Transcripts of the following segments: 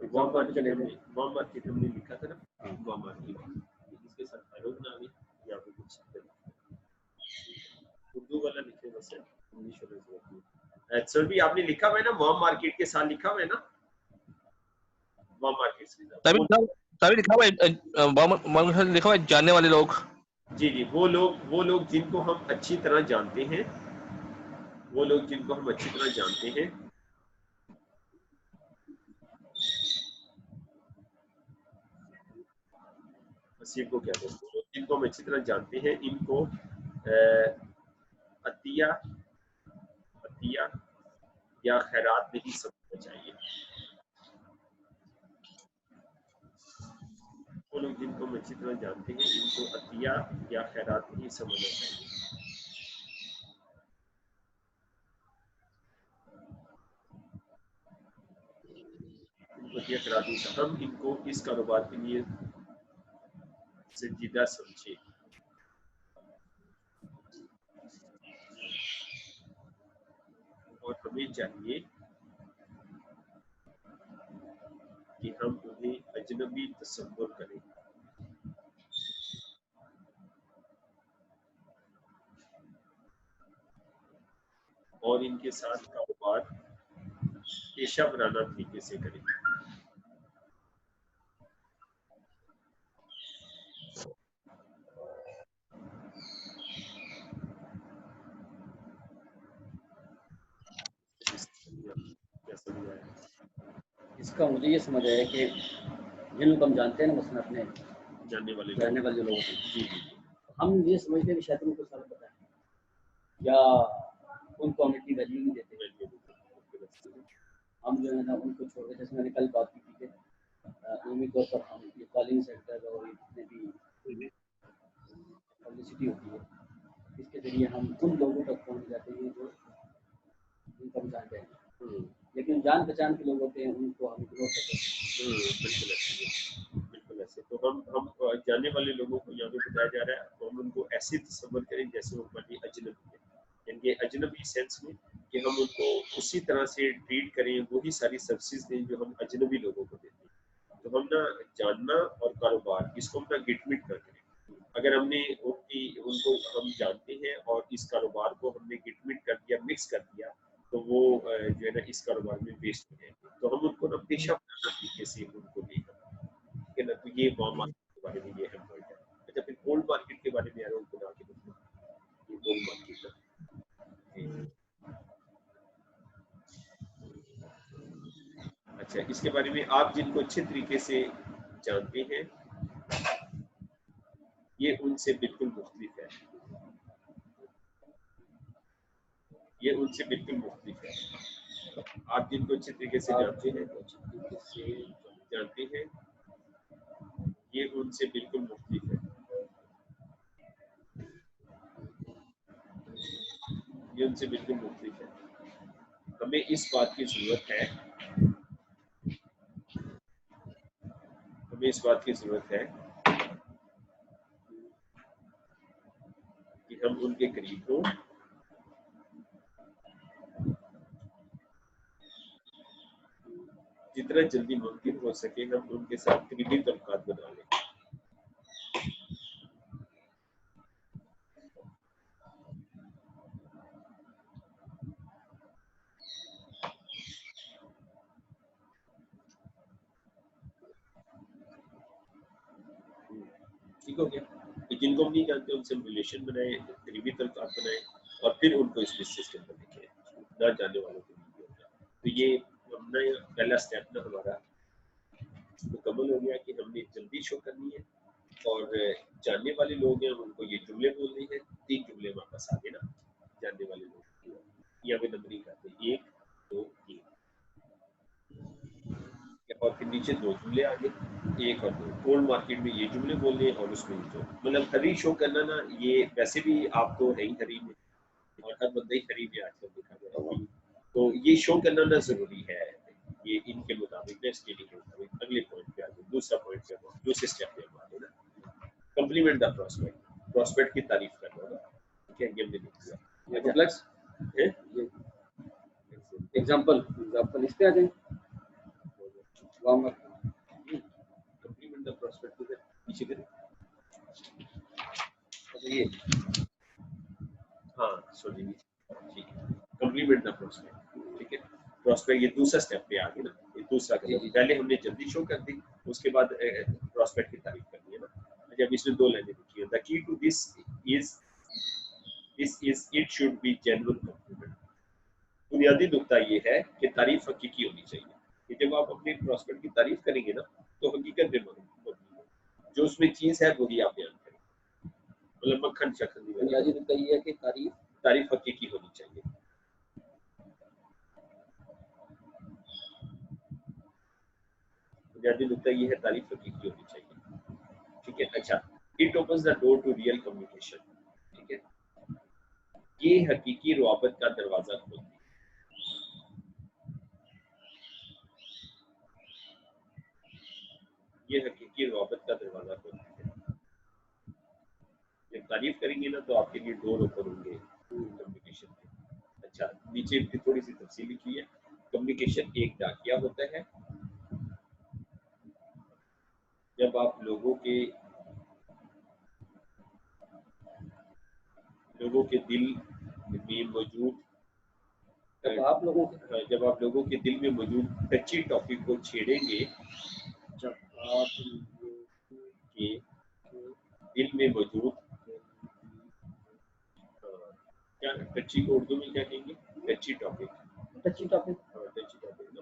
Warm market हमने लिखा था ना, वार्म मार्केट इसके साथ एरो बना ली या फिर कुछ उर्दू वाला लिखे वैसे इंग्लिश वाला जरूरत नहीं। सर भी आपने लिखा हुआ है ना वार्म मार्केट के साथ लिखा हुआ है ना, वार्म मार्केट से तभी लिखा हुआ है लिखा हुआ है जानने वाले लोग। जी जी, वो लोग जिनको हम अच्छी तरह जानते हैं, वो लोग जिनको हम अच्छी तरह जानते हैं। वसीम को क्या बोलते हैं, जिनको हम अच्छी तरह जानते हैं, इनको अतिया या खैरात नहीं समझना चाहिए। वो लोग जिनको हम अच्छी तरह जानते हैं, इनको अतिया या खैरात नहीं समझना चाहिए। हम इनको इस कारोबार के लिए संजीदा समझे। और हमें चाहिए कि हम उन्हें अजनबी तस्वुर करें। और इनके साथ कारोबार पेशा वराना तरीके से करें। इसका मुझे ये समझ आया कि जिन लोग हम जानते हैं ना, मसलन अपने जानने वाले जो लोग जी हम ये समझते हैं कि शायद उनको सारा पता है या उनको हम इतनी वैल्यू नहीं देते। हम जो है ना उनको छोड़ के, जैसे मैंने कल बात की थी कि आमतौर पर हम ये कॉलिंग सेंटर और ये जितने भी पब्लिसिटी होती है, इसके जरिए हम उन लोगों तक पहुँच जाते हैं जो जिनको हम जानते हैं, लेकिन जान पहचान के लोग होते हैं उनको हम इग्नोर करते हैं। बिल्कुल ऐसे। तो हम जानने वाले लोगों को यहाँ पे बताया जा रहा है, तो हम उनको ऐसे तस्वर करें जैसे वो हमारी अजनबी है, यानी अजनबी सेंस में कि हम उनको उसी तरह से ट्रीट करें, वही सारी सर्विसेज दें जो हम अजनबी लोगों को देते हैं। तो हम ना जानना और कारोबार इसको हम ना गिटमिट कर करें। अगर हमने उनको हम जानते हैं और इस कारोबार को हमने गिटमिट कर दिया, मिक्स कर दिया, तो वो जो है ना इस कारोबार में वेस्ट हो जाएंगे। तो हम उनको ना पेशा बनाना तरीके से उनको देगा, ठीक है ना। तो ये वार्म मार्केट के बारे में ये है पॉइंट है। अच्छा, फिर कोल्ड मार्केट के बारे में यार उनको आगे बताओ, ये कोल्ड मार्केट है। अच्छा, इसके बारे में आप जिनको अच्छे तरीके से जानते हैं, ये उनसे बिल्कुल मुख्तलिफ है, ये उनसे बिल्कुल मुख्तलिफ है। आप जिनको अच्छे तरीके से जानते हैं, ये उनसे बिल्कुल मुख्तलिफ है, ये उनसे बिल्कुल मुख्तलिफ है। हमें इस बात की जरूरत है, हमें इस बात की जरूरत है कि हम उनके करीब हों, जितना जल्दी मुमकिन हो सके हम उनके साथ करीबी तल्लुकात बना लें। ठीक हो गया। जिनको हम नहीं जानते उनसे हम रिलेशन बनाए, करीबी तल्लुकात बनाए और फिर उनको इस बिजनेस के अंदर लेके ना जानने वालों को नहीं होगा। तो ये हमने पहला स्टेप ना हमारा मुकम्मल हो गया कि हमने जल्दी शो करनी है और जानने वाले लोग हैं उनको ये जुमले बोलने हैं। 3 जुमले वापस आ गए ना जानने वाले लोग, या वे नंबरिंग करते 1 2 3 और फिर नीचे 2 जुमले आ गए, 1 और 2। कोल्ड मार्केट में ये जुमले बोलने और उसमें जो मतलब खरीद शो करना ना, ये वैसे भी आप तो है ही खरीद में और हर बंदा ही खरीद में आजकल देखा जाए, तो ये शो करना ना जरूरी है। ये इनके मुताबिक स्केलिंग के मुताबिक अगले पॉइंट पे आ जाए, दूसरा पॉइंट पे दूसरे स्टेप पे आ जाए ना, कम्प्लीमेंट द प्रोस्पेक्ट की तारीफ करना ना, ठीक है। ये हमने लिख दिया। कॉम्प्लेक्स है ये एग्जांपल इस पे आ जाए। Warm up compliment the prospect to the पीछे करें। तो ये हाँ सॉरी ठीक है, कंप्लीमेंट द प्रोस्पेक्ट, ठीक है। प्रोस्पेक्ट ये दूसरा स्टेप पे आ गया ना, ये दूसरा जी, कदम। जी। पहले हमने जल्दी शो कर दी, उसके बाद प्रोस्पेक्ट की तारीफ करनी है ना। अच्छा, अब इसमें दो लाइनें लिखी है। The key to this is it should be genuine compliment. बुनियादी नुकता ये है कि तारीफ हकीकी होनी चाहिए, कि जब आप अपने प्रोस्पेक्ट की तारीफ करेंगे ना तो हकीकत में होगी, जो उसमें चीज है वही आप बयान करें, मतलब मक्खन शक्कर नहीं, बुनियादी नुकता ये है कि तारीफ हकीकी होनी चाहिए। बुनियादी नुकता ये है, तारीफ हकीकी होनी चाहिए, ठीक है। अच्छा, it opens the door to real communication, ठीक है। ये हकीकी रुआबत का दरवाजा खोलती है। ये हकीकी रुआबत का दरवाजा खोलती है। जब तारीफ करेंगे ना तो आपके लिए डोर ओपन होंगे कम्युनिकेशन के। अच्छा, नीचे भी थोड़ी सी तफसील लिखी है। कम्युनिकेशन एक डाकिया होता है। जब आप लोगों के दिल में मौजूद जब आप लोगों के दिल में मौजूद टची टॉपिक को छेड़ेंगे, जब आप के दिल में मौजूद क्या टची को उर्दू में क्या कहेंगे? Touchy topic, touchy topic touchy topic ना।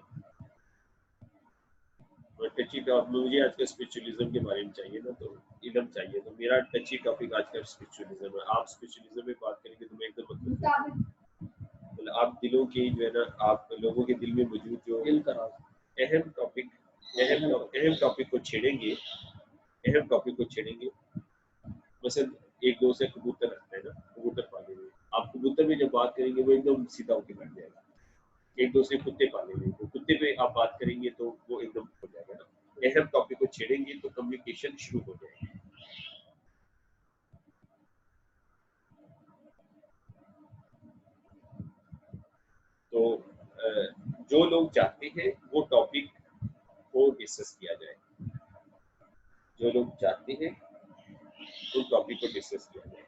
टची टॉपिक मुझे आज का स्पिरिचुअलिज्म के बारे में चाहिए ना, तो इल्म चाहिए, तो मेरा टची टॉपिक आज का स्पिरिचुअलिज्म है। आप स्पिरिचुअलिज्म में बात करेंगे तो मैं एकदम मतलब आप दिलों के जो है ना, आप लोगों के दिल में मौजूद जो दिल का राज, अहम टॉपिक को छेड़ेंगे, वैसे एक दो से कबूतर रखते हैं ना, कबूतर पाले हुए, आप कबूतर में जब बात करेंगे वो एकदम सीधा होकर बैठ जाएगा। एक दो से कुत्ते पाले हुए, तो कुत्ते पे आप बात करेंगे तो वो एकदम हो जाएगा ना। अहम टॉपिक को छेड़ेंगे तो कम्युनिकेशन शुरू हो जाएगी। तो जो लोग चाहते हैं वो टॉपिक को डिस्कस किया जाए, जो लोग चाहते हैं तो टॉपिक को डिस्कस किया जाए।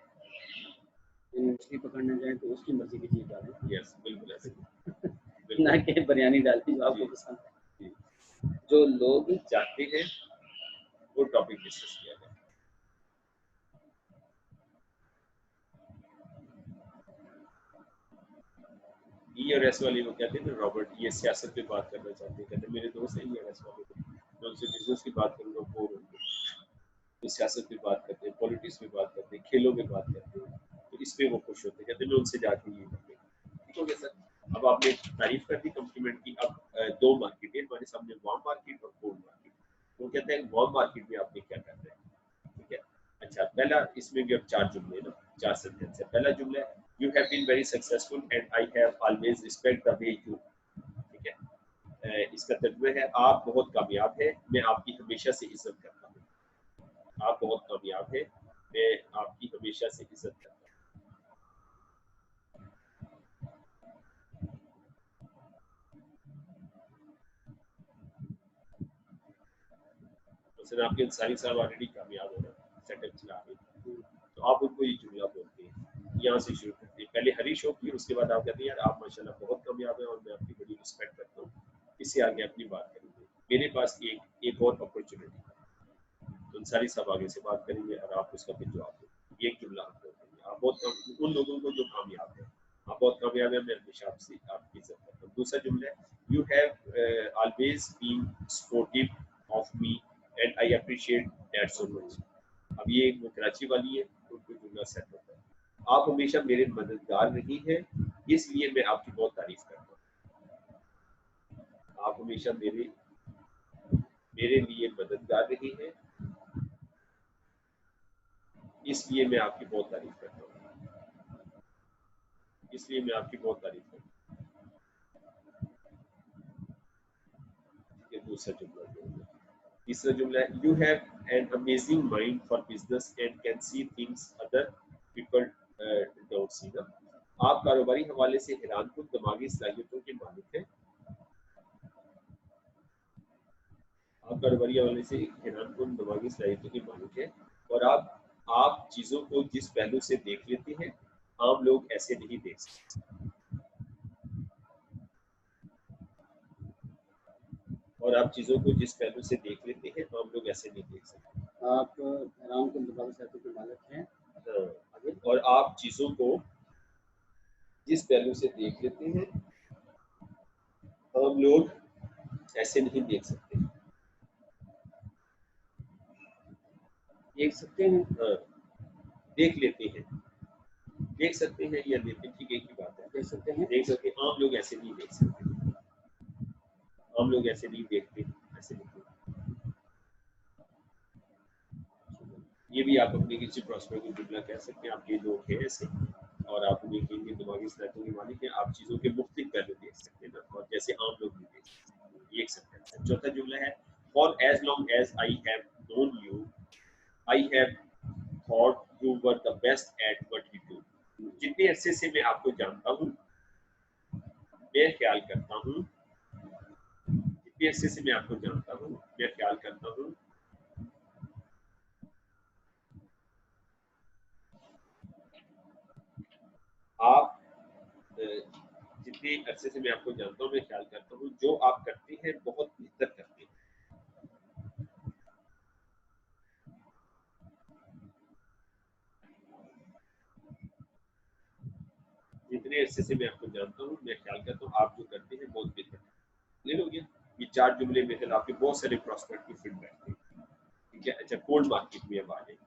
मछली पकड़ने जाए तो उसकी मर्जी की चीज डालें, यस, बिल्कुल ऐसे ना कि बिरयानी डालती जो आपको पसंद है। जो लोग चाहते हैं वो टॉपिक डिस्कस किया जाए। ई और एस वाले वो कहते हैं ना, रॉबर्ट ये सियासत पे बात करना चाहते हैं, कहते हैं मेरे दोस्त हैं ई और एस वाले, मैं उनसे बिजनेस की बात करूंगा बोर होंगे, तो सियासत पे बात करते हैं, पॉलिटिक्स पे बात करते हैं, खेलों में बात करते हैं, तो इस पे वो खुश होते हैं, कहते हैं मैं उनसे जाके ये करते हैं। ठीक हो गया सर। अब आपने तारीफ कर दी कम्प्लीमेंट की। अब दो मार्केट है हमारे सामने, वार्म मार्केट और कोल्ड मार्केट। वो कहते हैं वार्म मार्केट में आपने क्या करना है, ठीक है। अच्छा, पहला इसमें भी अब चार जुमले ना, चार सेंटेंस है। पहला जुमला है you have been very successful and I have always respect the way you, ठीक है। इसका तर्जुमा है आप बहुत कामयाब है, मैं आपकी हमेशा से इज्जत करता हूँ। आप बहुत कामयाब है, मैं आपकी हमेशा से इज्जत करता हूँ। मतलब आपके अंसारी साहब ऑलरेडी कामयाब हो रहे हैं, सेटअप चला रहे हैं, तो आप उनको ये जुमला बोलते हैं, यहाँ से शुरू करते हैं। पहले हरी शो की, उसके बाद आप कहते हैं यार आप माशाल्लाह बहुत कामयाब हैं और मैं आपकी बड़ी रिस्पेक्ट करता हूँ। इससे आगे अपनी बात करेंगे, मेरे पास एक और अपॉर्चुनिटी है। तो अंसारी साहब आगे से बात करेंगे और आप उसका फिर जवाब देंगे। ये एक जुमला आप बोलेंगे, आप बहुत उन लोगों को जो कामयाब है, आप बहुत कामयाब है, मैं हमेशा आपसे आपकी इज्जत करता हूँ। दूसरा जुमला है you have always been supportive of me and I appreciate that so much. अब ये एक कराची वाली है, उनको जुमला सेट होता है, आप हमेशा मेरे मददगार रही हैं, इसलिए मैं आपकी बहुत तारीफ करता हूँ। आप हमेशा मेरे लिए मददगार रही हैं, इसलिए मैं आपकी बहुत तारीफ करता हूँ, इसलिए मैं आपकी बहुत तारीफ करता हूँ। ये दूसरा जुमला है। तीसरा जुमला है you have an amazing mind for business and can see things other people don't see ना। आप कारोबारी हवाले से हैरानकुन दिमागी सलाहियतों के मालिक हैं। आपका रवैया वाले से हैरानकुन दिमागी सलाहियतों की मालिक है और आप चीजों को जिस पहलू से देख लेते हैं आम लोग ऐसे नहीं देख सकते। और आप चीजों को जिस पहलू से देख लेते हैं आम लोग ऐसे नहीं देख सकते। आप हैरानकुन दिमागी सलाहियतों के मालिक हैं। हाँ, और आप चीजों को जिस पहलू से देख लेते हैं आम लोग ऐसे नहीं देख सकते। देख सकते हैं। हाँ, देख लेते हैं, देख सकते हैं या लेते ठीक एक ही बात है। देख सकते हैं। देख सकते हैं, आम लोग ऐसे नहीं देख सकते, आम लोग ऐसे नहीं देखते, ऐसे नहीं देखते। ये भी आप अपने किसी प्रॉस्पर को जुमला कह सकते हैं। आप ये लोग हैं ऐसे और आप उन्हें कहेंगे दिमागी सलाहियतों के मालिक हैं। आप चीजों के मुख्तलिफ पहलू देख सकते हैं ना, और जैसे आम लोग नहीं देख सकते। ये एक सेंटेंस है। चौथा जुमला है for as long as I have known you I have thought you were the best at what you do. जितने अरसे से मैं आपको जानता हूँ मैं ख्याल करता हूँ, जितने अरसे से मैं आपको जानता हूँ मैं ख्याल करता हूँ आप जितने अरसे से मैं आपको जानता हूँ मैं ख्याल करता हूँ जो आप करते हैं बहुत बेहतर करते हैं। जितने अरसे से मैं आपको जानता हूँ मैं ख्याल करता हूँ आप जो करते हैं बहुत बेहतर। क्लियर हो गया? ये 4 जुमले में फिर आपके बहुत सारे प्रॉस्पेक्ट की फिट बैठते हैं। ठीक है, अच्छा कोल्ड मार्केट में अब आ जाए।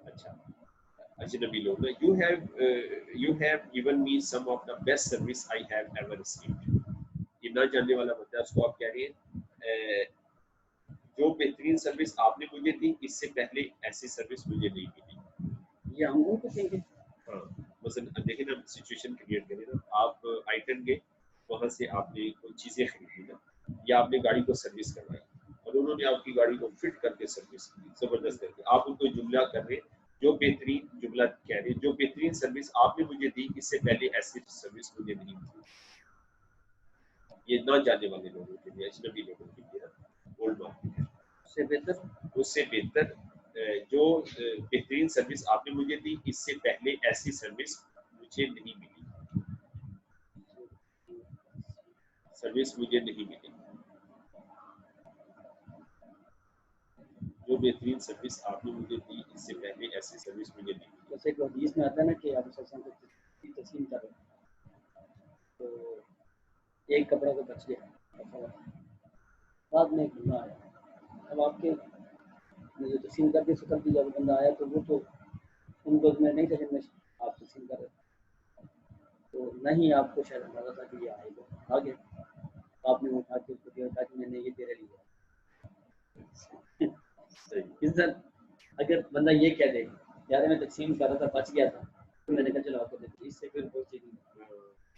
अच्छा अजनबी लोग ना you have given me some of the best service I have ever received। ये ना जानने वाला बंदा है, उसको आप कह रहे हैं जो बेहतरीन सर्विस आपने मुझे दी इससे पहले ऐसी सर्विस मुझे नहीं मिली। ये हम उनको कहेंगे। हाँ, मसलन देखिए ना, सिचुएशन क्रिएट करें ना, आप आइटन गए, वहां से आपने कोई चीजें खरीदी ना, या आपने गाड़ी को सर्विस करवाई और उन्होंने आपकी गाड़ी को फिट करके सर्विस की जबरदस्त करके, आप उनको जुमला कर रहे, जो बेहतरीन जुमला कह रहे, जो बेहतरीन सर्विस आपने मुझे दी इससे पहले ऐसी सर्विस मुझे नहीं मिली। ये ना जानने वाले लोगों के लिए, अजनबी लोगों के लिए ओल्ड मार्केट है। उससे बेहतर जो बेहतरीन सर्विस आपने मुझे दी इससे पहले ऐसी सर्विस मुझे नहीं मिली, सर्विस मुझे नहीं मिली। जो बेहतरीन सर्विस आपने मुझे दी इससे पहले ऐसी सर्विस मुझे नहीं मिली। जैसे एक हदीस में आता है ना कि आप तस्लीम कर रहे तो एक कपड़ा तो बच गया, बाद में एक बंदा आया। अब आपके जो तस्लीम करके शुक्र की जब बंदा आया तो वो तो उनको मैं नहीं समझ में आप तस्लीम कर रहे तो नहीं, आपको शायद अंदाजा था कि ये आएगा, आ गया, आपने उठा के उसको दिया ताकि मैंने ये तेरे लिए। इज्जत अगर बंदा ये कह दे यार मैं तकसीम कर रहा था बच गया था तो मैंने कहा चलो आपको देते, इससे फिर कोई चीज़ नहीं।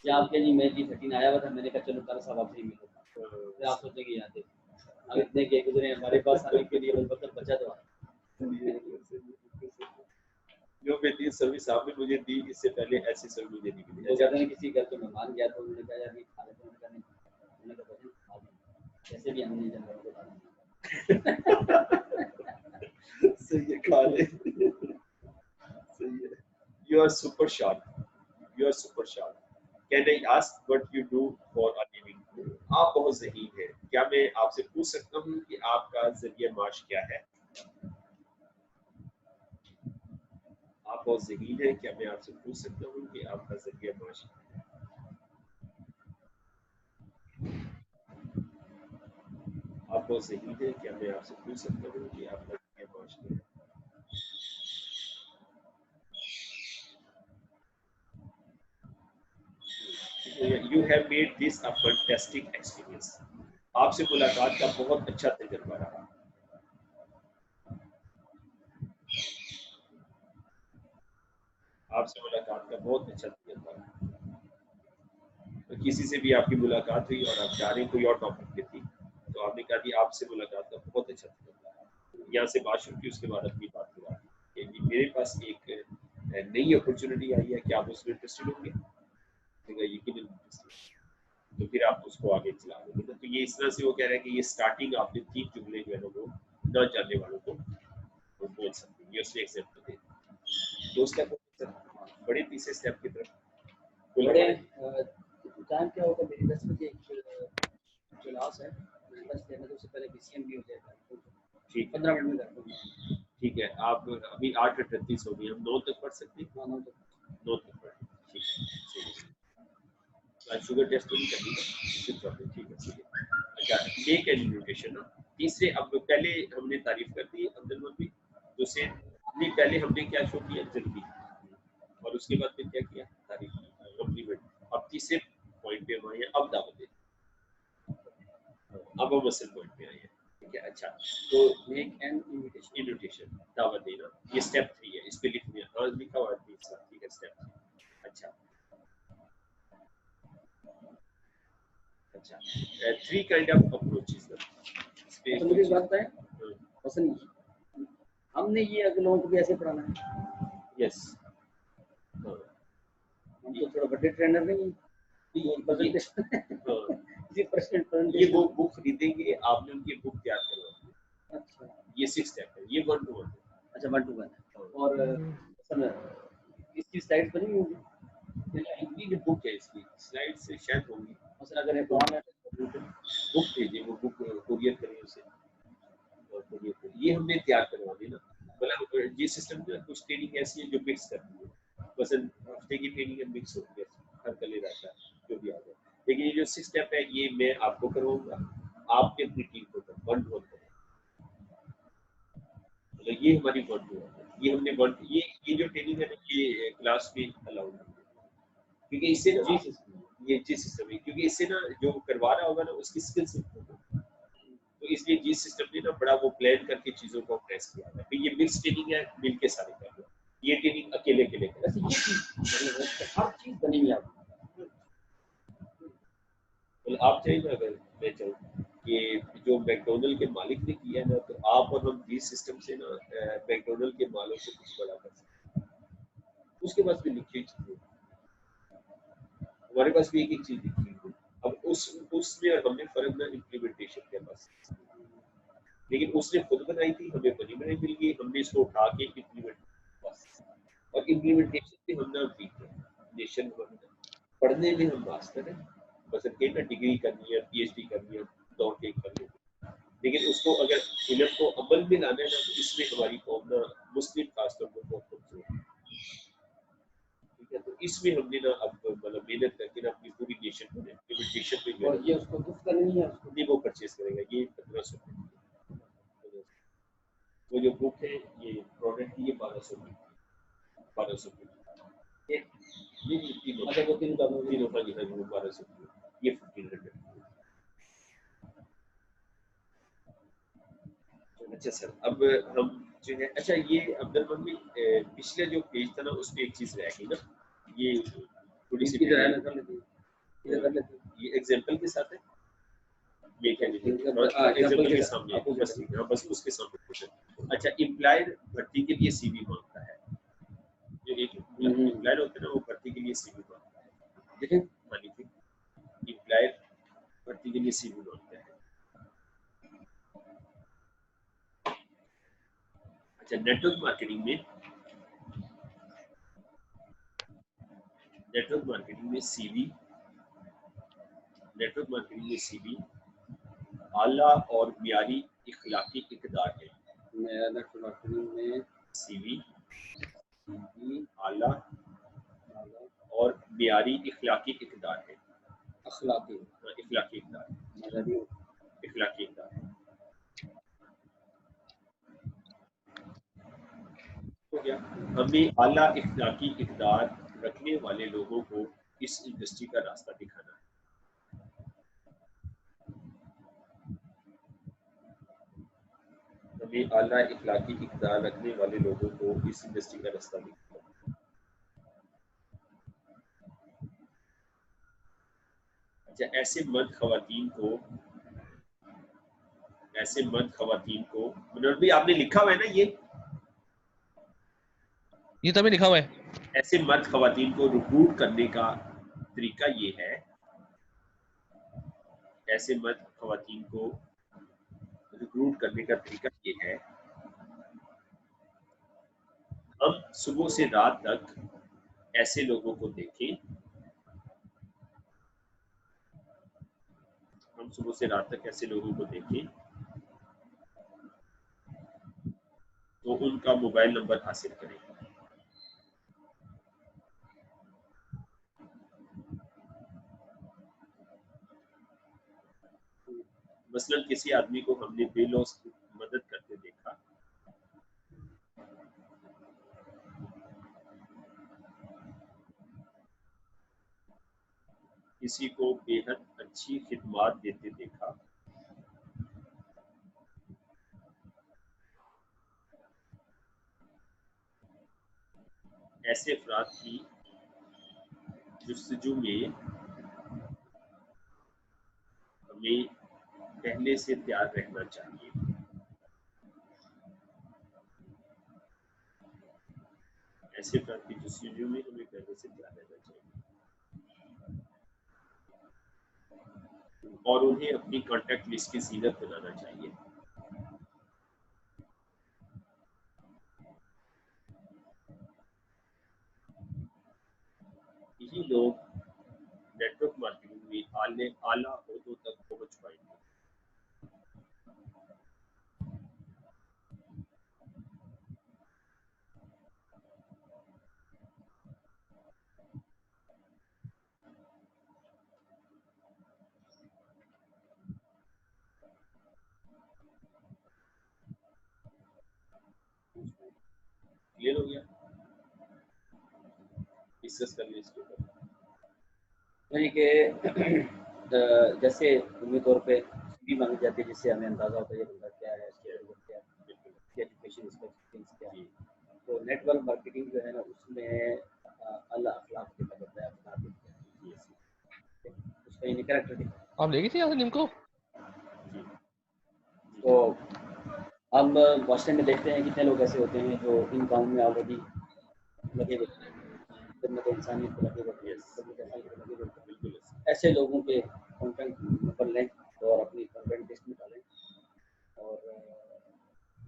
या आपके जी मैं जी 13 आया हुआ था, मैंने कहा चलो कल साहब आपसे ही मिलो, फिर आप सोचेंगे याद है अब इतने के गुजरे हमारे पास आने के लिए बस बचा तो जो बेहतरीन सर्विस आपने मुझे दी इससे पहले ऐसी सर्विस मुझे नहीं मिली। वो कहते हैं किसी घर पे मेहमान गया तो उन्होंने कहा यार ये खा लेते हैं, उन्होंने कहा बच्चे खा लें, ऐसे भी हमने जब को खा सही है, खा ले। सही है। You are super sharp. You are super sharp. Can I ask what you do for a living? आप बहुत ज़हीन हैं। क्या मैं आपसे पूछ सकता हूँ कि आपका ज़रिया माश क्या है? आप बहुत ज़हीन हैं। क्या मैं आपसे पूछ सकता हूँ कि आपका ज़रिया माश क्या है? आप बहुत ज़हीन हैं। क्या मैं आपसे पूछ सकता हूँ कि आपका ज़रिया माश क्या है? You have made this a fantastic experience. आपसे मुलाकात का बहुत अच्छा तजुर्बा रहा। आपसे मुलाकात का बहुत अच्छा तजुर्बा रहा। तो किसी से भी आपकी मुलाकात हुई और आप जा रहे हैं कोई और टॉपिक पे थी, तो आपने कहा कि आपसे मुलाकात का बहुत अच्छा तजुर्बा रहा। यहाँ से बात शुरू की, उसके बाद अपनी बात हुआ कि मेरे पास एक नई अपॉर्चुनिटी आई है, क्या आप उसमें इंटरेस्टेड होंगे? यकीनन इंटरेस्टेड। तो फिर आप उसको आगे चला दोगे ना। तो ये इस तरह से वो कह रहा है कि ये स्टार्टिंग आपने 3 जुमले जो है ना वो न जानने वालों को वो बोल सकते हैं। ये उसने एग्जांपल दे दिया। दो स्टेप बड़े तीसरे स्टेप की तरफ बड़े टाइम क्या होगा, मेरी 10 बजे एक क्लास है, मैं 10 लेने तो उससे पहले बीसीएम भी हो जाएगा, ठीक 15 मिनट में कर दूंगा। ठीक है, आप अभी 8:38 हो गई, हम 9 तक पढ़ सकते हैं। 9 तक 9 तक पढ़, ठीक है। शुगर टेस्ट तो नहीं करनी, ठीक है ठीक है। अच्छा, मेक एन इन्विटेशन ना तीसरे। अब पहले हमने तारीफ कर दी अब्दुल मजीद, दूसरे नहीं, पहले हमने क्या शो किया, जल्दी, और उसके बाद फिर क्या किया, तारीफ, कम्प्लीमेंट। अब तीसरे पॉइंट पे हम आए हैं, अब दावत दे, अब हम असल पॉइंट पे आए हैं, ठीक है। अच्छा, तो मेक एन इन्विटेशन, दावत देना, ये स्टेप 3 है, इस पे लिखने, हाँ लिखा हुआ है तीसरा, ठीक है, स्टेप 3। अच्छा अच्छा, 3 काइंड ऑफ अप्रोचेस ना, इस पे मुझे इस बात है पसंद, हमने ये अगले लोगों को भी ऐसे पढ़ाना है। यस, हम तो थोड़ा बड़े ट्रेनर नहीं, ये प्रेजेंटेशन ये प्रेजेंटेशन, ये वो बुक खरीदेंगे, आपने उनकी बुक तैयार करवानी। अच्छा, ये 6 स्टेप है, ये 1 to 1 है। अच्छा 1 to 1 और सर इसकी स्लाइड्स बनी होंगी, ये बुक है, इसकी स्लाइड से शायद होंगी, मसलन अगर एक ऑन है बुक भेजिए, वो बुक कुरियर करिए उसे, और कुरियर करिए, ये हमने तैयार करवा दी ना। मतलब ये सिस्टम जो कुछ ट्रेनिंग ऐसी है जो मिक्स करती है, बस हफ्ते की ट्रेनिंग है, मिक्स होती है, हर कले रहता है जो भी आ जाए। लेकिन ये जो 6 स्टेप है, ये मैं आपको करवाऊंगा, आपने अपनी टीम को कर 1 to 1 करें, मतलब ये हमारी 1 to 1 है। ये हमने 1 ये जो ट्रेनिंग है ना, ये क्लास में अलाउड है, क्योंकि इससे ना ये जी सिस्टम है, क्योंकि इससे ना जो करवा रहा होगा ना उसकी स्किल्स इंप्रूव होगी। तो इसलिए जी सिस्टम ने ना बड़ा वो प्लान करके चीजों को प्रेस किया है। तो ये मिक्स ट्रेनिंग है, मिलके सारे कर लो, ये ट्रेनिंग अकेले अकेले कर, वैसे ये चीज हर चीज बनी हुई है आपकी। मतलब आप चाहिए अगर मैं चाहूँ कि जो मैकडोनल्ड के मालिक ने किया है ना, तो आप और हम जी सिस्टम से ना मैकडोनल्ड के मालिक को कुछ बड़ा कर सकते हैं। उसके पास भी लिखी हुई चीजें, हमारे पास भी एक एक चीज लिखी हुई है। अब उसमें और हमने फर्क ना इम्प्लीमेंटेशन के पास, लेकिन उसने खुद बनाई थी, हमें बनी बनाई मिल गई, हमने इसको उठा के इम्प्लीमेंट बस। और इम्प्लीमेंटेशन में हम ना वीक है, नेशन पढ़ने में हम मास्टर है, बस ना डिग्री करनी है, पीएचडी करनी है, दौड़ के कर लेते, लेकिन उसको अगर इल्म को अमल में लाना है ना, तो इसमें हमारी कौम ना मुस्लिम खासतौर पर बहुत कमजोर है, ठीक है। तो इसमें हमने ना अब मतलब मेहनत करके ना अपनी पूरी नेशन को इम्प्लीमेंटेशन में, और ये उसको गिफ्ट करनी है, उसको नहीं वो परचेज करेगा, ये 1500 वो जो बुक है, ये प्रोडक्ट की, ये 1200 की, 1200 की, ये तीनों, अच्छा वो तीनों का तीनों का जी, वो 1200 की, ये 1500। अच्छा सर, अब हम जो है, अच्छा ये अब्दुल मम्मी पिछले जो पेज था ना, उसमें एक चीज रह गई ना, ये थोड़ी सी ये एग्जांपल के साथ है, ये क्या एग्जांपल के सामने बस, हाँ बस उसके सामने। अच्छा, एम्प्लॉयर भर्ती के लिए सीवी मांगता है, जो एक एम्प्लॉयर होता है ना, वो भर्ती के लिए सीवी मांगता है, देखें मानी थी, एम्प्लॉयर भर्ती के लिए सीवी मांगता है। अच्छा, नेटवर्क मार्केटिंग में सीवी आला और मियारी इखलाकी इक़दार है। नेटवर्क मार्केटिंग में सीवी आला और मियारी इखलाकी इक़दार है, अखलाकी इखलाकी इक़दार हो गया। हमें आला इखलाकी इक़दार रखने वाले लोगों को इस इंडस्ट्री का रास्ता दिखाना है। हमें आला इखलाकी इक़दार रखने वाले लोगों को इस इंडस्ट्री का रास्ता दिखाना है। अच्छा, ऐसे मर्द खवातीन को मनोज भाई आपने लिखा हुआ है ना, ये तभी लिखा हुआ है। ऐसे मर्द खवातीन को रिक्रूट करने का तरीका ये है ऐसे मर्द खवातीन को रिक्रूट करने का तरीका ये है, हम सुबह से रात तक ऐसे लोगों को देखें, हम सुबह से रात तक ऐसे लोगों को देखें तो उनका मोबाइल नंबर हासिल करें। मसलन किसी आदमी को हमने बेलौस मदद करते देखा, किसी को बेहद अच्छी खिदमत देते देखा, ऐसे अफराद की जुस्तजू में हमें पहले से तैयार रहना चाहिए। ऐसे अफराद की जुस्तजू में हमें पहले से तैयार रहना चाहिए और उन्हें अपनी कॉन्टैक्ट लिस्ट की ज़ीनत बनाना चाहिए। यही लोग नेटवर्क मार्केटिंग में आला ओहदों तक पहुंच पाएंगे। क्लियर हो गया? डिस्कस कर लें इसके ऊपर। यानी कि जैसे उम्मीद तौर पे सीवी मांगी जाती है, जिससे हमें अंदाजा होता है ये बंदा क्या है, इसकी क्या है, इसकी एजुकेशन, इसका एक्सपीरियंस क्या है। तो नेटवर्क मार्केटिंग जो है ना, उसमें अल्लाह अखलाक देखा जाता है, उसका ये कैरेक्टर दिखा। आप ले गए थे यहाँ से लिंक को? तो हम वास्तव में देखते हैं कितने लोग ऐसे होते हैं जो इन काम में ऑलरेडी लगे हुए हैं, खिदमत इंसानियत को लगे हुए हैं। ऐसे लोगों के कॉन्टेंट नंबर लें और अपनी कॉन्टेंट लिस्ट में डालें। और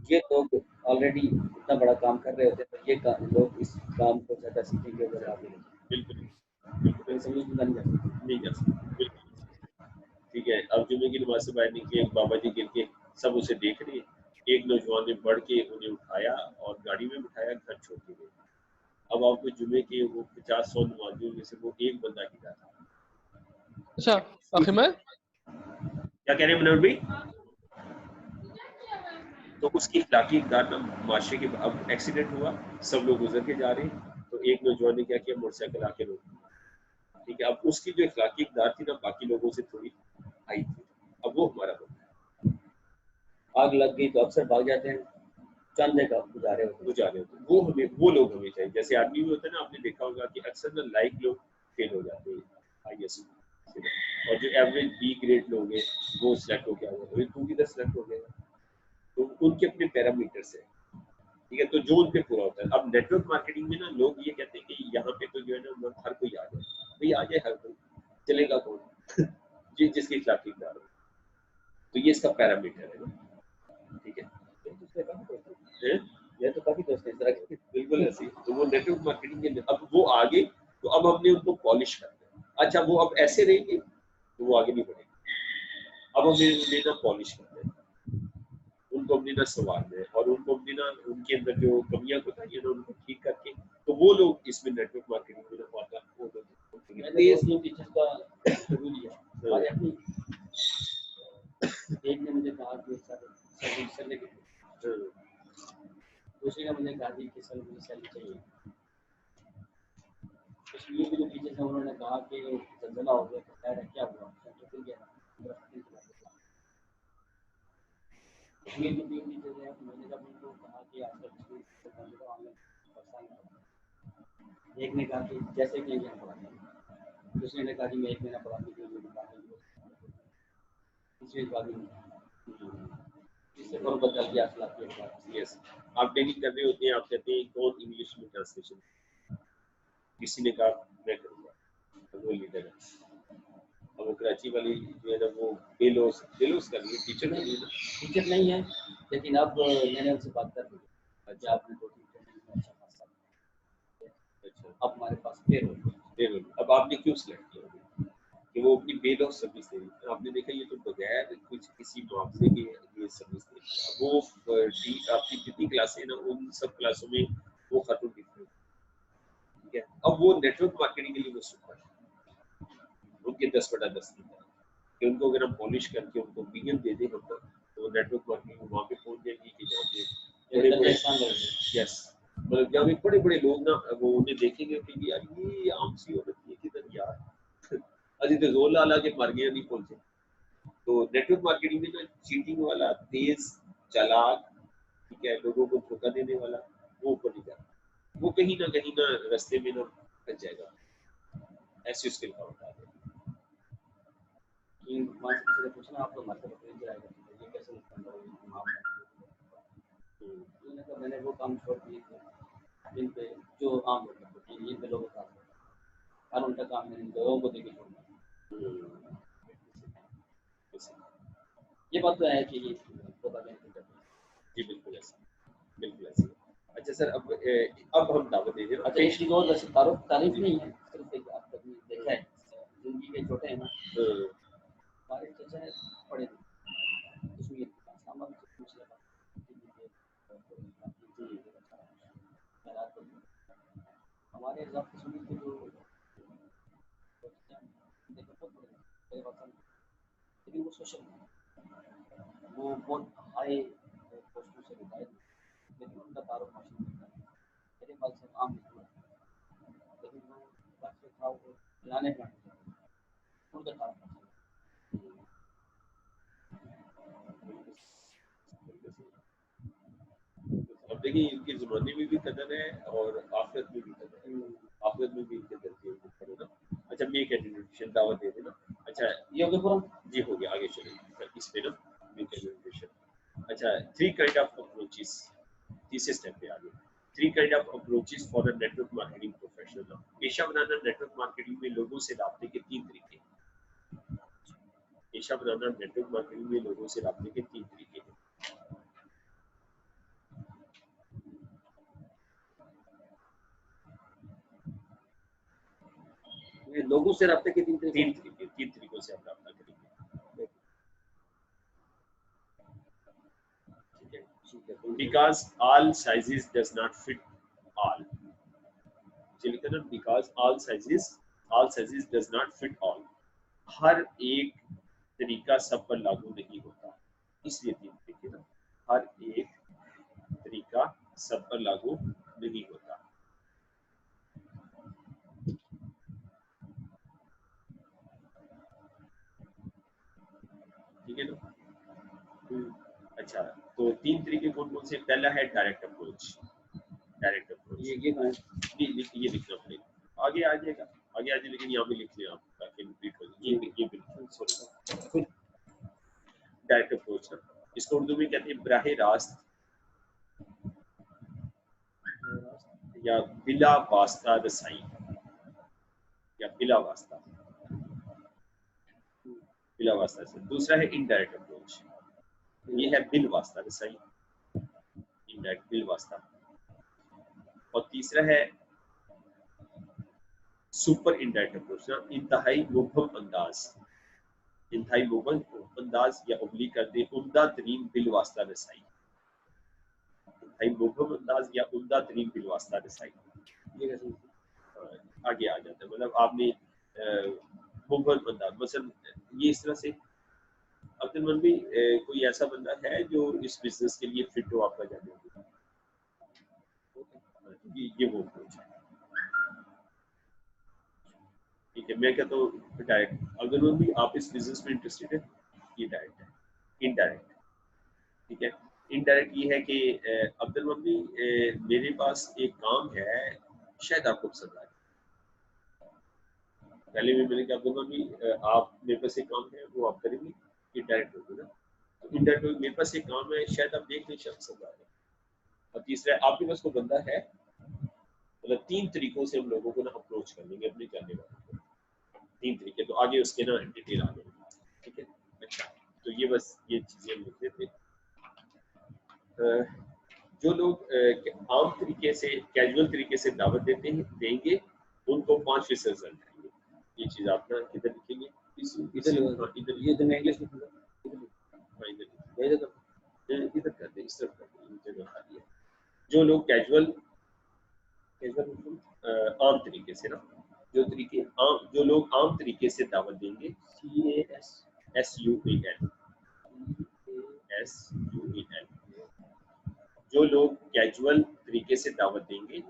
ये लोग ऑलरेडी इतना बड़ा काम कर रहे होते हैं, तो ये लोग इस काम को ज़्यादा सीखेंगे अगर आगे। बिल्कुल समझ नहीं जा सकती। बिल्कुल ठीक है। अब जुमे की नमाज से बाहर निकले, एक बाबा जी गिर के सब उसे देख रहे हैं। एक नौजवान ने बढ़ के उन्हें उठाया और गाड़ी में बिठाया, घर छोड़ के गए। अब आपको जुमे के वो 50-100 नमाजियों में से वो एक बंदा ही था। अच्छा आखिर में क्या कह रहे हैं मनोहर भाई? तो उसकी इखलाकी इक़दार ना माशरे के, अब एक्सीडेंट हुआ, सब लोग गुजर के जा रहे हैं, तो एक नौजवान ने क्या किया, मोटरसाइकिल आके रोक दी। ठीक है, अब उसकी जो इखलाकी इक़दार थी ना, बाकी लोगों से थोड़ी आई थी। अब वो हमारा बंदा है। आग लग गई तो अक्सर भाग जाते हैं, चंद जगह गुजारे होते हैं। वो लोग हमें चाहिए। जैसे आर्मी में होता है ना, आपने देखा होगा कि अक्सर ना लाइक लोग फेल हो जाते हैं IAS में, और जो एवरेज B ग्रेड लोग हैं वो सिलेक्ट हो गया होगा, तू किधर सिलेक्ट हो गया। तो उनके अपने पैरामीटर्स है, ठीक है, तो जो उन पे पूरा होता है। अब नेटवर्क मार्केटिंग में ना लोग ये कहते हैं कि यहाँ पे तो जो है ना हर कोई आ जाए, भाई आ जाए हर कोई, चलेगा कौन जिसकी इखलाकी इक़दार हो। तो ये इसका पैरामीटर है ना, ठीक है। ये तो काफी दोस्त हैं इस तरह के। बिल्कुल ऐसी। तो वो नेटवर्क मार्केटिंग के, अब वो आगे, तो अब हमने उनको पॉलिश करना है। अच्छा वो अब ऐसे रहेंगे तो वो आगे नहीं बढ़ेंगे। अब हमें उन्हें ना पॉलिश करना है, उनको अपनी ना संवारना है, और उनको अपनी ना उनके अंदर जो कमियां बताइए ना उनको ठीक करके, तो वो लोग इसमें नेटवर्क मार्केटिंग में ना पाता वो लोग ये इसमें टीचर्स का जरूरी है। आज अपनी एक ने मुझे कहा कि सर ने दूसरे ने मुझे कहा कि सर मुझे सैलरी चाहिए। इसलिए भी जो टीचर्स हैं उन्होंने कहा कि जल्दला हो गया, तो खैर क्या हुआ, तो फिर गया ये जो 3 टीचर्स हैं, मैंने जब उनको कहा कि आपका एक ने कहा कि जैसे कि हम पढ़ाएंगे, दूसरे ने कहा कि मैं 1 महीना पढ़ाने के लिए तीसरे बार इससे और बदल गया अखलाक। यस, आप ट्रेनिंग कर रहे होते हैं, आप कहते हैं कौन इंग्लिश में ट्रांसलेशन, किसी ने कहा मैं करूँगा, वो लीडर है। अब वो कराची वाली जो है ना वो बेलोस कर रही है, टीचर नहीं है ना। टीचर नहीं है, लेकिन अब मैंने उनसे बात कर ली कि आपने 2-3 ट्रेनिंग में अच्छा खासा, अच्छा, अब हमारे पास पेरोल। अब आपने क्यों सिलेक्ट किया कि वो अपनी बेल ऑफ सर्विस दे रही है? आपने देखा ये तो बगैर कुछ किसी मुआवजे के ये सर्विस दे रही है। वो आपकी जितनी क्लासें ना उन सब क्लासों में वो खत्म डिफरेंट, ठीक है। अब वो नेटवर्क मार्केटिंग के लिए वो सुपर उनके 10/10 की तरह कि उनको अगर हम पॉलिश करके उनको वीएम दे दें हम तो नेटवर्क मार्केटिंग वहाँ पे पहुंच जाएगी कि जहाँ पे बड़े-बड़े यस मतलब जहाँ पे बड़े-बड़े लोग ना वो उन्हें देखेंगे कि यार ये आम सी औरत है किधर यार अजी तो जोर ला के मर गए नहीं पहुंचे। तो नेटवर्क मार्केटिंग में जो चीटिंग वाला तेज चालाक, ठीक है, लोगों को धोखा देने वाला वो ऊपर नहीं जाता, वो कहीं ना रास्ते में ना फंस जाएगा। ऐसी स्किल का होता है कि मान किसी ने पूछना आप तो हमारे साथ ट्रेन जाएगा, ये कैसे निकल रहा है मैंने कहा मैंने वो काम छोड़ दिए थे जिन पे जो आम लोग करते हैं, जिन पे लोगों का हर उनका काम मैंने लोगों को देके छोड़ना। ये बात तो है कि ये जी बिल्कुल ऐसा। अच्छा सर अब हम दावत दे दें। अच्छा एक चीज़ और वैसे तारीफ नहीं है, सिर्फ एक आप कभी देखा है जिंदगी के छोटे हैं ना हमारे चचा है पढ़े कश्मीर सामान से पूछ लगा हमारे हिसाब से कश्मीर के जो लेकिन वो सोशल वो बहुत हाई पोस्टों से रिटायर, लेकिन उनका तारुफ मशीन मेरे ख्याल से आम निकला, लेकिन वो रख रखाव वो लाने का उनका तारुफ अब देखिए इनके ज़माने में भी कदर है और आखिरत में भी कदर है, आखिरत में भी इनके दर्जे है ना। अच्छा मेक एजुकेशन दावत दे देना। अच्छा ये हो गया पूरा जी हो गया, आगे चलिए इस पे ना मेक एजुकेशन। अच्छा 3 काइंड ऑफ अप्रोचेस, तीसरे स्टेप पे आगे 3 kind of approaches for a network marketing professional. पेशा बनाना नेटवर्क मार्केटिंग में लोगों से राब्ते के 3 तरीके। पेशा बनाना नेटवर्क मार्केटिंग में लोगों से राब्ते के 3 तरीके हैं। लोगों से राब्ते के 3 तरीकों से आप राब्ता करेंगे, ठीक है। Because all sizes does not fit all, चलिए ना, because all sizes does not fit all, हर एक तरीका सब पर लागू नहीं होता, इसलिए 3 तरीके ना, हर एक तरीका सब पर लागू नहीं होता। ठीक है ना। अच्छा तो 3 तरीके कौन कौन से? पहला है डायरेक्ट अप्रोच। डायरेक्ट अप्रोच ये लिखना पड़ेगा, आगे आ जाएगा, लेकिन यहाँ पे लिख लें आप ताकि रिपीट हो जाए। ये बिल्कुल सॉरी डायरेक्ट अप्रोच ना, इसको उर्दू में कहते हैं बराह रास्त या बिला वास्ता रसाई या बिला वास्ता से। दूसरा है इनडायरेक्ट अप्रोच, ये है बिल वास्ता रसाई, इनडायरेक्ट बिल वास्ता। और तीसरा है सुपर इनडायरेक्ट अप्रोच ना, इंतहाई मुबहम अंदाज या उबली कर दे उम्दा तरीन बिल वास्ता रसाई, इंतहाई मुबहम अंदाज या उम्दा तरीन बिल वास्ता रसाई। ये आगे आ जाता है, मतलब आपने मुबहम अंदाज मतलब ये इस तरह से अब्दुल भी कोई ऐसा बंदा है जो इस बिजनेस के लिए फिट हो आपका जाने, ये वो अप्रोच है। ठीक है, मैं कहता हूँ डायरेक्ट। अगर भी आप इस बिजनेस में इंटरेस्टेड है, ये डायरेक्ट है। इनडायरेक्ट, ठीक है, इनडायरेक्ट ये है कि अब्दुल मम्मी मेरे पास एक काम है, शायद आपको पसंद आए। पहले भी मैंने कहा अब्दुल मम्मी आप मेरे पास एक काम है वो आप करेंगे, इनडायरेक्ट होगी ना। तो इनडायरेक्ट मेरे पास एक काम है, शायद आप देख लें, शायद पसंद आ जाए। और तीसरा आपके पास कोई बंदा है, मतलब 3 तरीकों से हम लोगों को ना अप्रोच कर लेंगे अपने जानने वालों को। 3 तरीके, तो आगे उसके ना डिटेल आ जाएगी, ठीक है। अच्छा, तो ये बस ये चीजें हम लिख देते हैं। जो लोग आम तरीके से कैजुअल तरीके से दावत देंगे उनको 5% रिजल्ट आएंगे। ये चीज आप ना किधर लिखेंगे? इधर ये तो मैं इंग्लिश लिखूंगा, इधर कर दें, इस तरफ कर दें, जगह खाली है। जो लोग कैजुअल आम तरीके से ना जो लोग आम तरीके से दावत देंगे, SUAN, जो लोग कैजुअल तरीके से दावत देंगे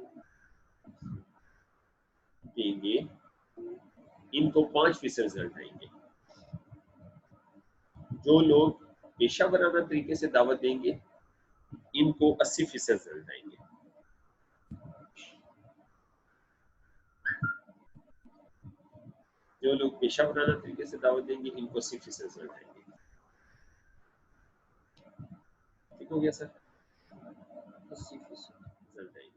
इनको 5% रिजल्ट आएंगे। जो लोग पेशा वराना तरीके से दावत देंगे इनको 80% रिजल्ट आएंगे। जो लोग पेशा वराना तरीके से दावत देंगे इनको 80% रिजल्ट आएंगे। ठीक हो गया सर? 80% रिजल्ट आएंगे।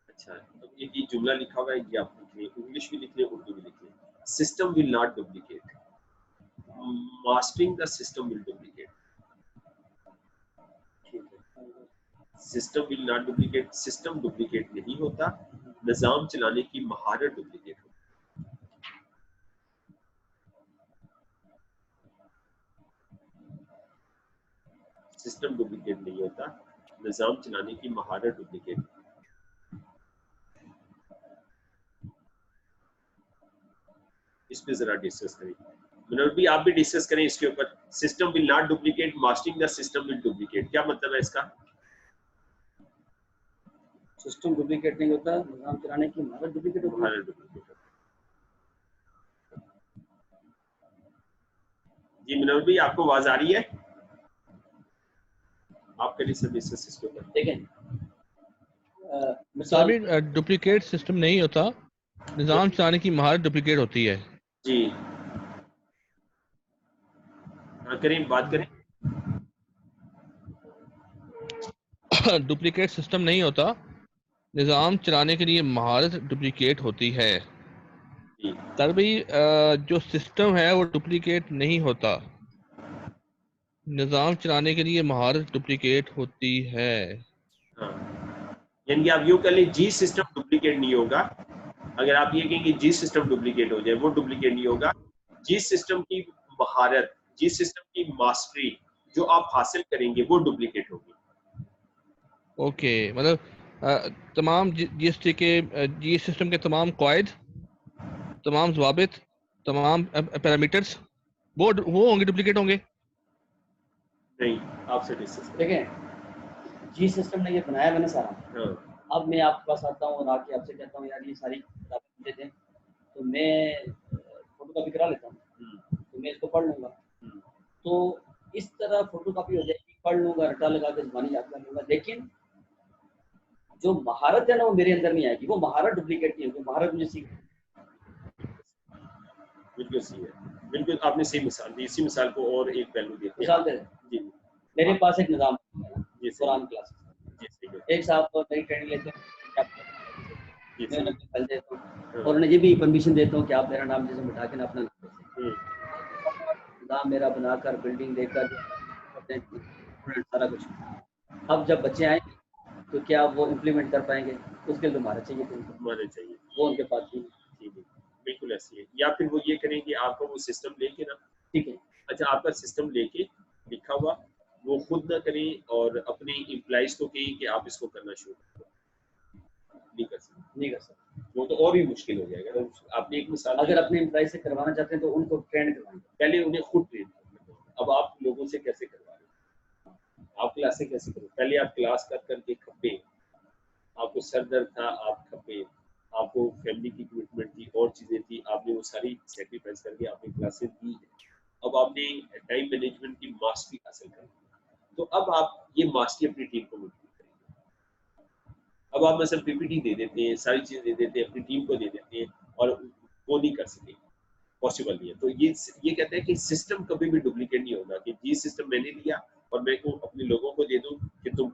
अच्छा, अब ये जुमला लिखा हुआ है, ये आप लिख लें, इंग्लिश भी लिख लें, उर्दू भी लिख लें। System will not duplicate, mastering the system will duplicate. System will not duplicate, system duplicate नहीं होता, निजाम चलाने की महारत डुप्लीकेट होती है। सिस्टम डुप्लीकेट नहीं होता, निजाम चलाने की महारत डुप्लीकेट। इस पे जरा डिस्कस करें, मनोज भी आप भी डिस्कस करें इसके ऊपर। System will not duplicate, mastering the system will duplicate, क्या मतलब है इसका? सिस्टम डुप्लीकेट नहीं होता, निजाम चलाने की महारत डुप्लीकेट होती है। जी मनोज भी आपको आवाज आ रही है? आप करिए सब डिस्कस इसके ऊपर। देखें, मिसाल डुप्लीकेट सिस्टम नहीं होता, निजाम चलाने की महारत डुप्लीकेट होती है। जी हाँ, करें, बात करें। डुप्लीकेट सिस्टम नहीं होता, निजाम चलाने के लिए महारत डुप्लीकेट होती है। जी सर भाई जो सिस्टम है वो डुप्लीकेट नहीं होता, निजाम चलाने के लिए महारत डुप्लीकेट होती है। हाँ, यानी कि आप यूं कर लें, जी सिस्टम डुप्लीकेट नहीं होगा। अगर आप ये कहेंगे जी सिस्टम डुप्लीकेट हो जाए, वो डुप्लीकेट नहीं होगा। जी सिस्टम की महारत, जी सिस्टम की मास्टरी जो आप हासिल करेंगे वो डुप्लीकेट होगी। ओके, मतलब तमाम जीएसटी के जी सिस्टम के तमाम कायद, तमाम ज़वाबित, तमाम पैरामीटर्स वो होंगे, डुप्लीकेट होंगे। नहीं, आपसे डिस्कस करें। देखें, जी सिस्टम ने ये बनाया मैंने सारा। हाँ, अब मैं आपके पास आता हूँ और आके आपसे कहता हूँ यार ये सारी किताबें दे दें, तो मैं फोटो कॉपी करा लेता हूँ, तो मैं इसको पढ़ लूँगा। तो इस तरह फोटो कॉपी हो जाएगी, पढ़ लूँगा, रटा लगा के ज़बानी याद कर लूँगा, लेकिन जो महारत है ना वो मेरे अंदर नहीं आएगी। वो महारत डुप्लीकेट नहीं होगी, महारत मुझे सीख। बिल्कुल सही है, बिल्कुल आपने सही मिसाल दी। इसी मिसाल को और एक पहलू देखते हैं। मिसाल दे दें, जी मेरे पास एक निज़ाम है जी, कुरान क्लास। जी सही है। एक साहब तो नई ट्रेनिंग लेते हैं, जी मैं उन्हें सही फल देता हूँ और उन्हें ये भी परमिशन देता हूँ कि आप मेरा नाम जैसे मिटा के ना अपना है। नाम मेरा बनाकर बिल्डिंग देकर सारा कुछ। अब जब बच्चे आएंगे तो क्या वो इम्प्लीमेंट कर पाएंगे? उसके लिए हमारा चाहिए थे, माने चाहिए, वो उनके पास नहीं। जी जी बिल्कुल ऐसी है। या फिर वो ये करेंगे, आपका वो सिस्टम लेके ना, ठीक है, अच्छा आपका सिस्टम लेके लिखा हुआ वो खुद ना करें और अपने एम्प्लॉइज को कहें कि आप इसको करना शुरू करो, नहीं कर सकते, नहीं कर सकते। वो तो और भी मुश्किल हो जाएगा। तो आपने एक मिसाल, अगर अपने एम्प्लॉय से करवाना चाहते हैं तो उनको ट्रेन करवाएंगे, पहले उन्हें खुद ट्रेन करना। अब आप लोगों से कैसे करवा रहे हैं? आप क्लास से कैसे करो? पहले आप क्लास कर करके खपे, आपको सर दर्द था, आप खपे, आपको फैमिली की कमिटमेंट थी और चीजें थी, आपने वो सारी सेक्रीफाइस करके आपने क्लासेस दी है। अब आपने टाइम मैनेजमेंट की मास्टरी हासिल कर ली, तो अब आप ये मास्टरी अपनी टीम को मिलती करेंगे। अब आप मतलब पीपीटी दे देते हैं, सारी चीजें दे देते हैं, अपनी टीम को दे देते हैं और वो नहीं कर सकेंगे। पॉसिबल नहीं है। तो ये कहते हैं कि सिस्टम कभी भी डुप्लीकेट नहीं होगा कि ये सिस्टम मैंने लिया और मैं को अपने लोगों को दे दूं कि तुम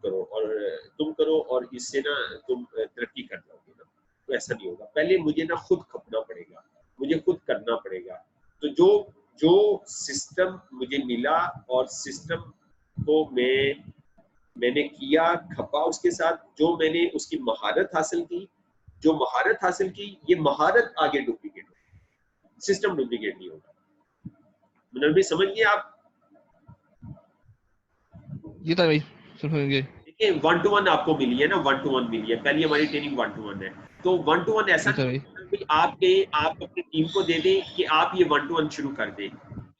करो और इससे ना तुम तरक्की कर जाओगे ना, तो ऐसा नहीं होगा। पहले मुझे ना खुद खपना पड़ेगा, मुझे खुद करना पड़ेगा। तो जो सिस्टम मुझे मिला और सिस्टम को मैंने किया, खपा उसके साथ, जो मैंने उसकी महारत हासिल की, जो महारत हासिल की, ये महारत आगे डुप्लीकेट होगी, सिस्टम डुप्लीकेट नहीं होगा। मुनव्वर भाई समझ गए आप? जी भाई समझेंगे। देखिए 1 to 1 आपको मिली है ना, 1 to 1 मिली है, पहली हमारी ट्रेनिंग 1 to 1 है। तो 1 to 1 ऐसा जी भाई नहीं आप अपनी टीम को दे दें कि आप ये 1 to 1 शुरू कर दें,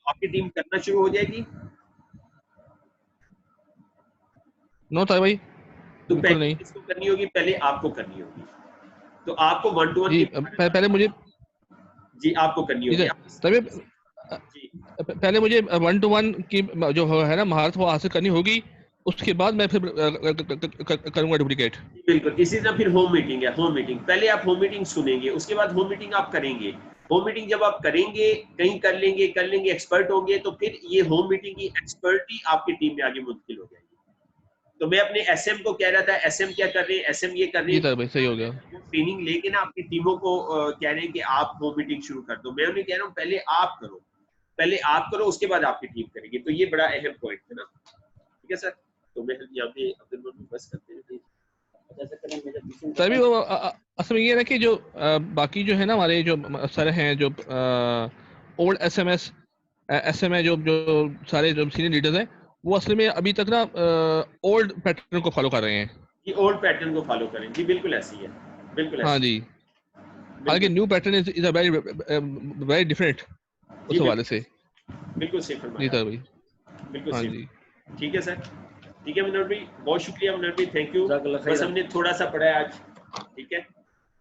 आपकी टीम करना शुरू हो जाएगी। नो था भाई, तो बिल्कुल पहले नहीं किसको करनी होगी? पहले आपको करनी होगी। तो आपको 1 to 1 जी। की पहले मुझे जी आपको करनी जी होगी तभी जी। पहले मुझे 1 to 1 की जो है ना महारत वो हासिल करनी होगी, उसके बाद मैं फिर करूंगा डुप्लीकेट। बिल्कुल इसी तरह फिर होम मीटिंग है। होम मीटिंग पहले आप होम मीटिंग सुनेंगे, उसके बाद होम मीटिंग आप करेंगे। होम मीटिंग जब आप करेंगे, कहीं कर लेंगे एक्सपर्ट होंगे, तो फिर ये होम मीटिंग की एक्सपर्टी आपकी टीम में आगे मुंतकिल हो जाएगी। तो मैं अपने एसएम को कह रहा था, एसएम क्या कर रहे हैं, एसएम ये कर रहे जी हैं, भाई सही हो गया। वो ट्रेनिंग लेके ना अपनी टीमों को कह रहे हैं कि आप होम मीटिंग शुरू कर दो। मैं उन्हें कह रहा हूँ पहले आप करो, उसके बाद आपकी टीम करेगी। तो ये बड़ा अहम पॉइंट है ना, ठीक है सर। तो मैं यहाँ पे अब्दुल मजीद बस करते हैं। तभी वो असल में ये है ना कि जो बाकी जो है ना हमारे जो सर हैं, जो ओल्ड एसएमए जो सारे जो सीनियर लीडर्स हैं, वो असल में अभी तक ना ओल्ड पैटर्न को फॉलो कर रहे हैं। ये ओल्ड पैटर्न को फॉलो करें जी, बिल्कुल ऐसी है, बिल्कुल हाँ ऐसी जी, हालांकि new pattern is a very different उस हवाले से। बिल्कुल सही जी फरमाया सर भाई। बिल्कुल हाँ सही। जी ठीक है सर, ठीक है मुनव्वर भाई, बहुत शुक्रिया मुनव्वर भाई, थैंक यू। बस हमने थोड़ा सा पढ़ा है आज, ठीक है।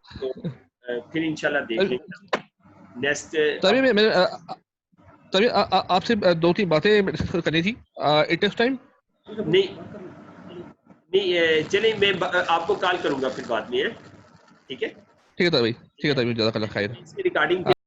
तो फिर इंशाल्लाह देख लेंगे नेक्स्ट। तभी मैं तभी आपसे 2-3 बातें डिस्कस करनी थी। It takes time. नहीं चलिए मैं आपको कॉल करूंगा फिर बाद में, है ठीक है। ठीक है भाई, ठीक है, तभी ज़्यादा खैर। इसकी रिकॉर्डिंग